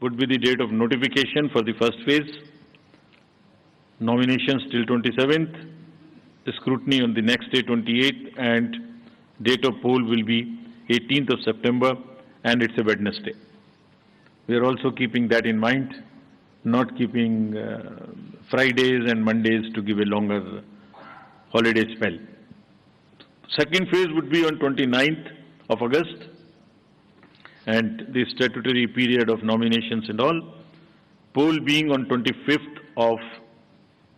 would be the date of notification for the first phase, nominations till 27th, scrutiny on the next day 28th, and date of poll will be 18th of September, and it's a Wednesday. We are also keeping that in mind, not keeping Fridays and Mondays to give a longer holiday spell. Second phase would be on 29th of August, and the statutory period of nominations and all, poll being on 25th of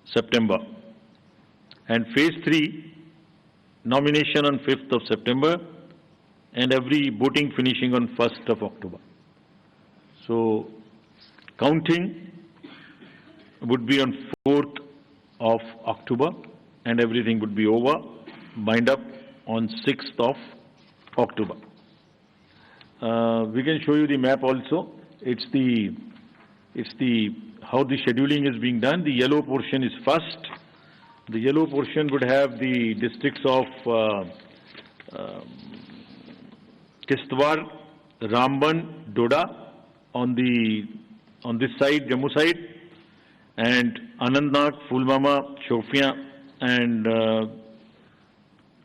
September. And phase 3, nomination on 5th of September, and every voting finishing on 1st of October. So, counting would be on 4th of October, and everything would be over, bind up on 6th of October. We can show you the map also. It's how the scheduling is being done. The yellow portion is first. The yellow portion would have the districts of Kishtwar, Ramban, Doda on this side, Jammu side, and Anantnag, Pulwama, Shopian, and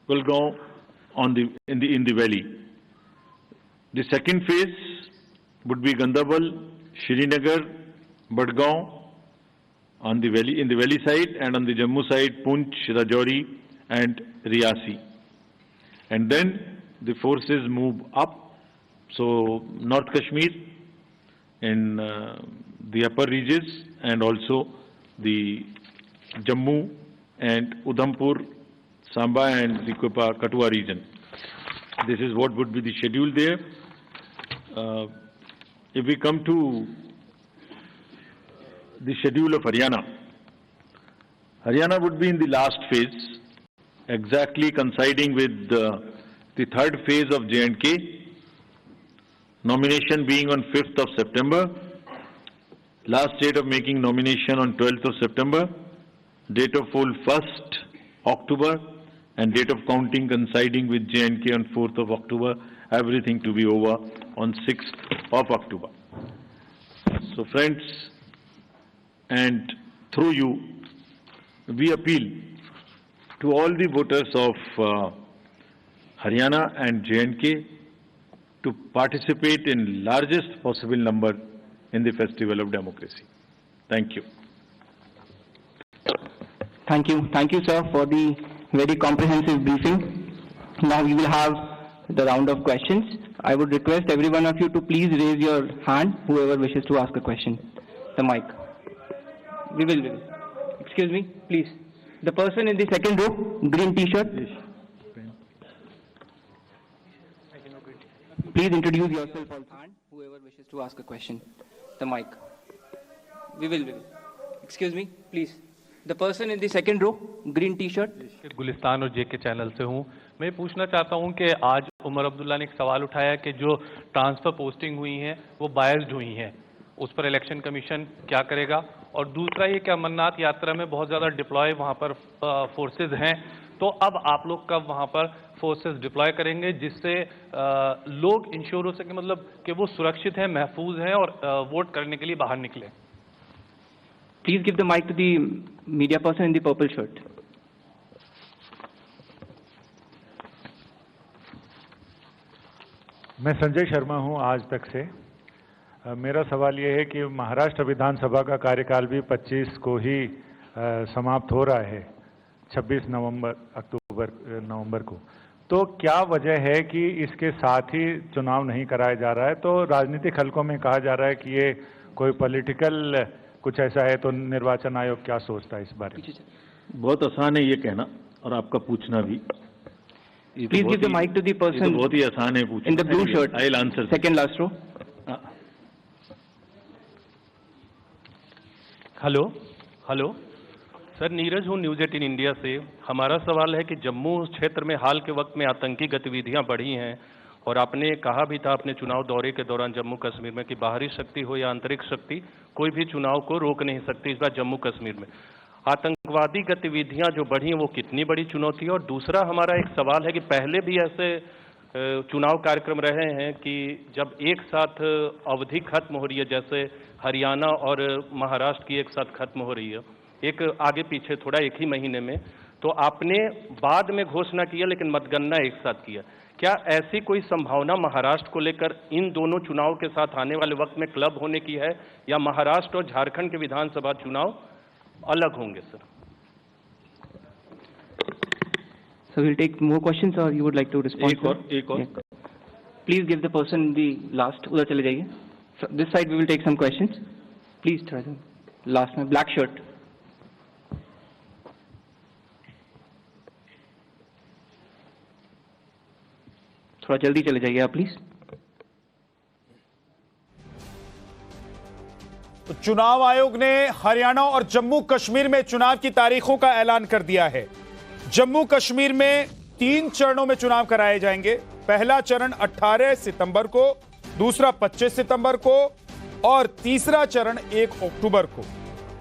Kulgaon in the valley. The second phase would be Gandarbal, Srinagar, Badgaon on the valley, in the valley side, and on the Jammu side, Poonch, Rajouri, and Riyasi. And then the forces move up. So North Kashmir in the upper regions, and also the Jammu and Udhampur, Samba, and the Kathua region. This is what would be the schedule there. If we come to the schedule of Haryana, Haryana would be in the last phase, exactly coinciding with the third phase of J&K, nomination being on 5th of September, last date of making nomination on 12th of September, date of poll 1st October, and date of counting coinciding with J&K on 4th of October, everything to be over on 6th of October. So friends, and through you, we appeal to all the voters of Haryana and J&K to participate in largest possible number in the festival of democracy. Thank you. Thank you, sir, for the very comprehensive briefing. Now we will have the round of questions. I would request every one of you to please raise your hand, whoever wishes to ask a question. The mic. We will. Excuse me, please. The person in the second row, green t-shirt. Please introduce yourself also. And whoever wishes to ask a question. The mic. We will. Excuse me, please. The person in the second row, green t-shirt. Gulistan और जेके channel से हूँ। मैं पूछना चाहता हूँ कि आज उमर अब्दुल्ला ने एक सवाल उठाया कि जो ट्रांसफर पोस्टिंग हुई हैं वो बायस्ड हुई हैं, उस पर इलेक्शन कमीशन क्या करेगा? और दूसरा ये कि अमरनाथ यात्रा में बहुत ज़्यादा डिप्लॉय वहाँ पर फोर्सेज हैं, तो अब आप लोग कब वहाँ पर फोर्सेज डिप्लॉय करेंगे जिससे लोग इंश्योर हो सके, मतलब कि वो सुरक्षित हैं, महफूज हैं और वोट करने के लिए बाहर निकले? Please give the mic to the media person in the purple shirt. मैं संजय शर्मा हूं आज तक से। मेरा सवाल ये है कि महाराष्ट्र विधानसभा का कार्यकाल भी 25 को ही समाप्त हो रहा है, 26 नवंबर को। तो क्या वजह है कि इसके साथ ही चुनाव नहीं कराया जा रहा है? तो राजनीतिक हलकों में कहा जा रहा है कि ये कोई पॉलिटिकल कुछ ऐसा है, तो निर्वाचन आयोग क्या सोचता है इस बारे में? बहुत आसान है ये कहना और आपका पूछना भी। Please give the mic to the person बहुत ही आसान है पूछना। in the blue shirt. I'll answer. Second last row. Hello sir, Neeraj हूँ न्यूज़ 18 इंडिया से। हमारा सवाल है कि जम्मू क्षेत्र में हाल के वक्त में आतंकी गतिविधियाँ बढ़ी हैं और आपने कहा भी था अपने चुनाव दौरे के दौरान जम्मू कश्मीर में कि बाहरी शक्ति हो या आंतरिक शक्ति, कोई भी चुनाव को रोक नहीं सकती। इस बार जम्मू कश्मीर में आतंकवादी गतिविधियां जो बढ़ी हैं वो कितनी बड़ी चुनौती है? और दूसरा हमारा एक सवाल है कि पहले भी ऐसे चुनाव कार्यक्रम रहे हैं कि जब एक साथ अवधि खत्म हो रही है, जैसे हरियाणा और महाराष्ट्र की एक साथ खत्म हो रही है, एक आगे पीछे थोड़ा एक ही महीने में, तो आपने बाद में घोषणा किया लेकिन मतगणना एक साथ किया। क्या ऐसी कोई संभावना महाराष्ट्र को लेकर इन दोनों चुनाव के साथ आने वाले वक्त में क्लब होने की है, या महाराष्ट्र और झारखंड के विधानसभा चुनाव अलग होंगे sir? So we'll take more questions, or you would like to respond? एक और Please give the person the last. उधर चले जाइए. So this side we will take some questions. Please try them. Last में black shirt. थोड़ा जल्दी चले जाइए आप प्लीज. तो चुनाव आयोग ने हरियाणा और जम्मू कश्मीर में चुनाव की तारीखों का ऐलान कर दिया है। जम्मू कश्मीर में 3 चरणों में चुनाव कराए जाएंगे। पहला चरण 18 सितंबर को, दूसरा 25 सितंबर को और तीसरा चरण 1 अक्टूबर को।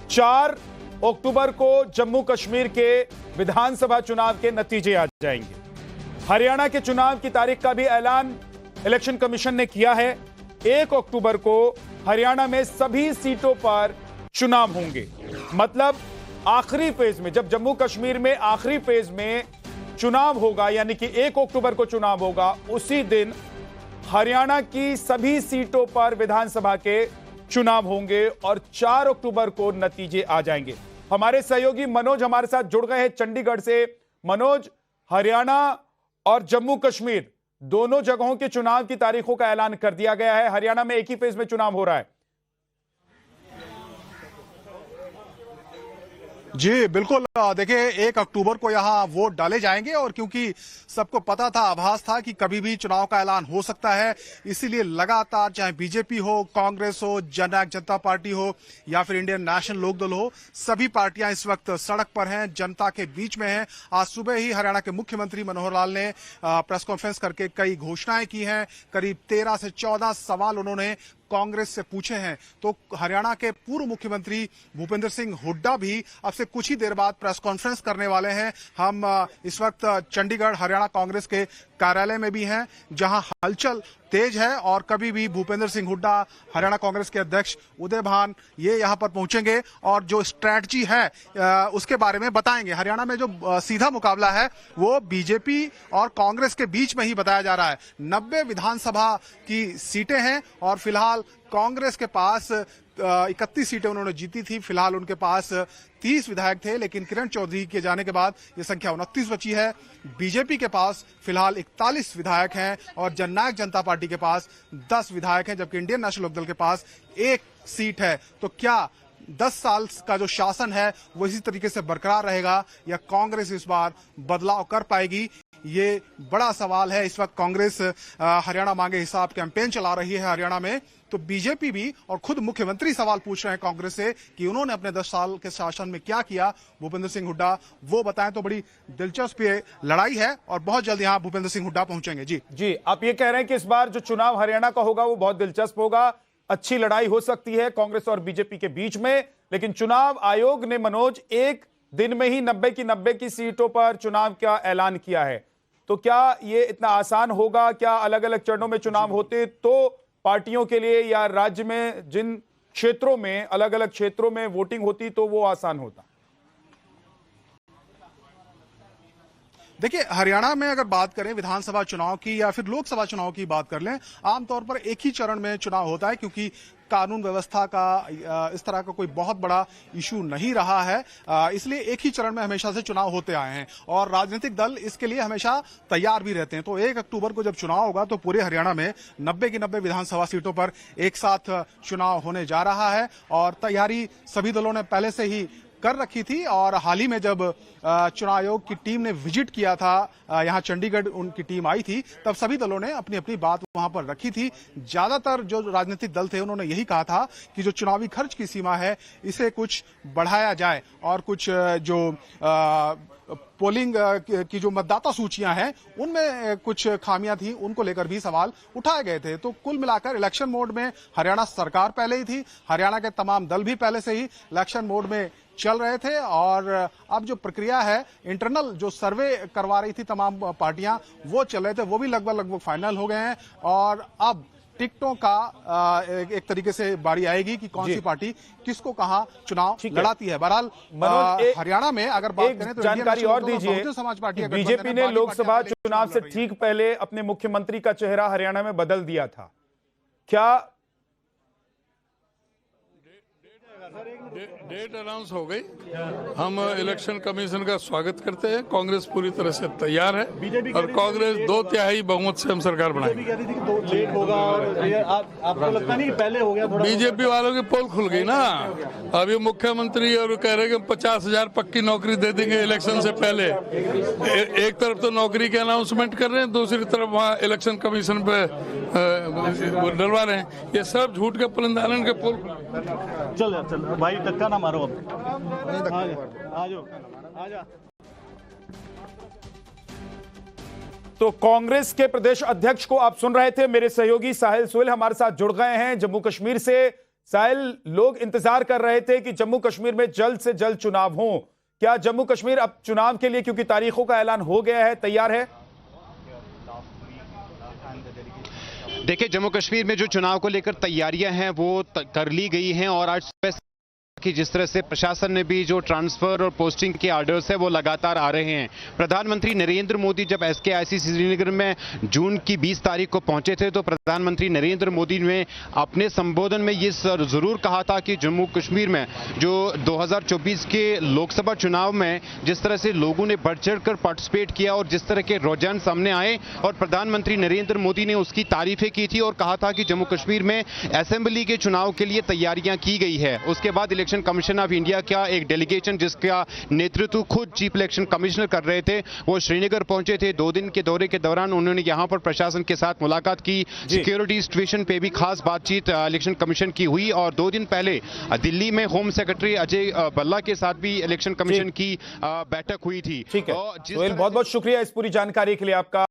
4 अक्टूबर को जम्मू कश्मीर के विधानसभा चुनाव के नतीजे आ जाएंगे। हरियाणा के चुनाव की तारीख का भी ऐलान इलेक्शन कमीशन ने किया है। 1 अक्टूबर को हरियाणा में सभी सीटों पर चुनाव होंगे। मतलब आखिरी फेज में, जब जम्मू कश्मीर में आखिरी फेज में चुनाव होगा, यानी कि 1 अक्टूबर को चुनाव होगा, उसी दिन हरियाणा की सभी सीटों पर विधानसभा के चुनाव होंगे और 4 अक्टूबर को नतीजे आ जाएंगे। हमारे सहयोगी मनोज हमारे साथ जुड़ गए हैं चंडीगढ़ से। मनोज, हरियाणा और जम्मू कश्मीर दोनों जगहों के चुनाव की तारीखों का ऐलान कर दिया गया है। हरियाणा में एक ही फेज में चुनाव हो रहा है। जी बिल्कुल, देखिए 1 अक्टूबर को यहाँ वोट डाले जाएंगे और क्योंकि सबको पता था, आभास था कि कभी भी चुनाव का ऐलान हो सकता है, इसीलिए लगातार चाहे बीजेपी हो, कांग्रेस हो, जननायक जनता पार्टी हो या फिर इंडियन नेशनल लोकदल हो, सभी पार्टियां इस वक्त सड़क पर हैं, जनता के बीच में हैं। आज सुबह ही हरियाणा के मुख्यमंत्री मनोहर लाल ने प्रेस कॉन्फ्रेंस करके कई घोषणाएं की हैं। करीब 13 से 14 सवाल उन्होंने कांग्रेस से पूछे हैं। तो हरियाणा के पूर्व मुख्यमंत्री भूपेंद्र सिंह हुड्डा भी अब से कुछ ही देर बाद प्रेस कॉन्फ्रेंस करने वाले हैं। हम इस वक्त चंडीगढ़ हरियाणा कांग्रेस के कार्यालय में भी हैं, जहां हलचल तेज है और कभी भी भूपेंद्र सिंह हुड्डा, हरियाणा कांग्रेस के अध्यक्ष उदय भान, ये यहां पर पहुंचेंगे और जो स्ट्रैटेजी है उसके बारे में बताएंगे। हरियाणा में जो सीधा मुकाबला है वो बीजेपी और कांग्रेस के बीच में ही बताया जा रहा है। 90 विधानसभा की सीटें हैं और फिलहाल कांग्रेस के पास 31 सीटें उन्होंने जीती थी। फिलहाल उनके पास 30 विधायक थे, लेकिन किरण चौधरी के जाने के बाद ये संख्या 29 बची है। बीजेपी के पास फिलहाल 41 विधायक हैं और जननायक जनता पार्टी के पास 10 विधायक हैं, जबकि इंडियन नेशनल लोकदल के पास 1 सीट है। तो क्या 10 साल का जो शासन है वो इसी तरीके से बरकरार रहेगा या कांग्रेस इस बार बदलाव कर पाएगी? ये बड़ा सवाल है। इस वक्त कांग्रेस हरियाणा मांगे हिसाब कैंपेन चला रही है हरियाणा में, तो बीजेपी भी और खुद मुख्यमंत्री सवाल पूछ रहे हैं कांग्रेस से कि उन्होंने अपने 10 साल के शासन में क्या किया। भूपेंद्र सिंह हुड्डा वो बताएं। तो बड़ी दिलचस्प ये लड़ाई है और बहुत जल्द यहाँ भूपेंद्र सिंह हुड्डा पहुंचेंगे। जी, आप ये कह रहे हैं कि इस बार जो चुनाव हरियाणा का होगा वो बहुत दिलचस्प होगा, अच्छी लड़ाई हो सकती है कांग्रेस और बीजेपी के बीच में। लेकिन चुनाव आयोग ने मनोज एक दिन में ही 90 की 90 की सीटों पर चुनाव का ऐलान किया है, तो क्या ये इतना आसान होगा? क्या अलग अलग चरणों में चुनाव होते तो पार्टियों के लिए या राज्य में जिन क्षेत्रों में अलग अलग क्षेत्रों में वोटिंग होती तो वो आसान होता? देखिए, हरियाणा में अगर बात करें विधानसभा चुनाव की या फिर लोकसभा चुनाव की बात कर लें, आमतौर पर एक ही चरण में चुनाव होता है क्योंकि कानून व्यवस्था का इस तरह का कोई बहुत बड़ा इशू नहीं रहा है। इसलिए एक ही चरण में हमेशा से चुनाव होते आए हैं और राजनीतिक दल इसके लिए हमेशा तैयार भी रहते हैं। तो 1 अक्टूबर को जब चुनाव होगा तो पूरे हरियाणा में 90 की 90 विधानसभा सीटों पर एक साथ चुनाव होने जा रहा है और तैयारी सभी दलों ने पहले से ही कर रखी थी। और हाल ही में जब चुनाव आयोग की टीम ने विजिट किया था, यहाँ चंडीगढ़ उनकी टीम आई थी, तब सभी दलों ने अपनी अपनी बात वहां पर रखी थी। ज्यादातर जो राजनीतिक दल थे उन्होंने यही कहा था कि जो चुनावी खर्च की सीमा है इसे कुछ बढ़ाया जाए और कुछ जो पोलिंग की जो मतदाता सूचियां हैं उनमें कुछ खामियां थी, उनको लेकर भी सवाल उठाए गए थे। तो कुल मिलाकर इलेक्शन मोड में हरियाणा सरकार पहले ही थी, हरियाणा के तमाम दल भी पहले से ही इलेक्शन मोड में चल रहे थे और अब जो प्रक्रिया है इंटरनल जो सर्वे करवा रही थी तमाम पार्टियां वो चल रहे थे, वो भी लगभग फाइनल हो गए हैं और अब टिकटों का एक तरीके से बारी आएगी कि कौन सी पार्टी किसको कहां चुनाव लड़ाती है। बहरहाल हरियाणा में अगर बात करें तो जानकारी और दीजिए, समाज पार्टी बीजेपी ने लोकसभा चुनाव से ठीक पहले अपने मुख्यमंत्री का चेहरा हरियाणा में बदल दिया था, क्या डेट अनाउंस हो गई। हम इलेक्शन कमीशन का स्वागत करते हैं। कांग्रेस पूरी तरह से तैयार है और कांग्रेस 2/3 बहुमत से हम सरकार बनाएगी। लेट होगा आपको लगता नहीं कि पहले हो गया थोड़ा? बीजेपी वालों की पोल खुल गई ना। अभी मुख्यमंत्री और कह रहे हैं कि 50,000 पक्की नौकरी दे देंगे इलेक्शन से पहले। एक तरफ तो नौकरी के अनाउंसमेंट कर रहे हैं, दूसरी तरफ वहाँ इलेक्शन कमीशन पे डलवा रहे हैं। ये सब झूठ के पुलिंदारन के पोल। चल भाई धक्का ना मारो, अब आ जाओ। तो कांग्रेस के प्रदेश अध्यक्ष को आप सुन रहे थे, मेरे सहयोगी साहिल सोहेल हमारे साथ जुड़ गए हैं जम्मू कश्मीर से। साहिल, लोग इंतजार कर रहे थे कि जम्मू कश्मीर में जल्द से जल्द चुनाव हो, क्या जम्मू कश्मीर अब चुनाव के लिए, क्योंकि तारीखों का ऐलान हो गया है, तैयार है? देखिए, जम्मू कश्मीर में जो चुनाव को लेकर तैयारियां हैं वो कर ली गई हैं और आज सुबह कि जिस तरह से प्रशासन ने भी जो ट्रांसफर और पोस्टिंग के ऑर्डर्स है वो लगातार आ रहे हैं। प्रधानमंत्री नरेंद्र मोदी जब SKIC श्रीनगर में जून की 20 तारीख को पहुंचे थे तो प्रधानमंत्री नरेंद्र मोदी ने अपने संबोधन में ये जरूर कहा था कि जम्मू कश्मीर में जो 2024 के लोकसभा चुनाव में जिस तरह से लोगों ने बढ़ चढ़ कर पार्टिसिपेट किया और जिस तरह के रुझान सामने आए और प्रधानमंत्री नरेंद्र मोदी ने उसकी तारीफें की थी और कहा था कि जम्मू कश्मीर में असेंबली के चुनाव के लिए तैयारियां की गई है। उसके बाद इलेक्शन कमीशन ऑफ इंडिया का एक डेलीगेशन जिसका नेतृत्व खुद चीफ इलेक्शन कमिश्नर कर रहे थे वो श्रीनगर पहुंचे थे। 2 दिन के दौरे के दौरान उन्होंने यहां पर प्रशासन के साथ मुलाकात की, सिक्योरिटी सिचुएशन पे भी खास बातचीत इलेक्शन कमीशन की हुई और 2 दिन पहले दिल्ली में होम सेक्रेटरी अजय भल्ला के साथ भी इलेक्शन कमीशन की बैठक हुई थी। ठीक है, बहुत बहुत शुक्रिया इस पूरी जानकारी के लिए आपका।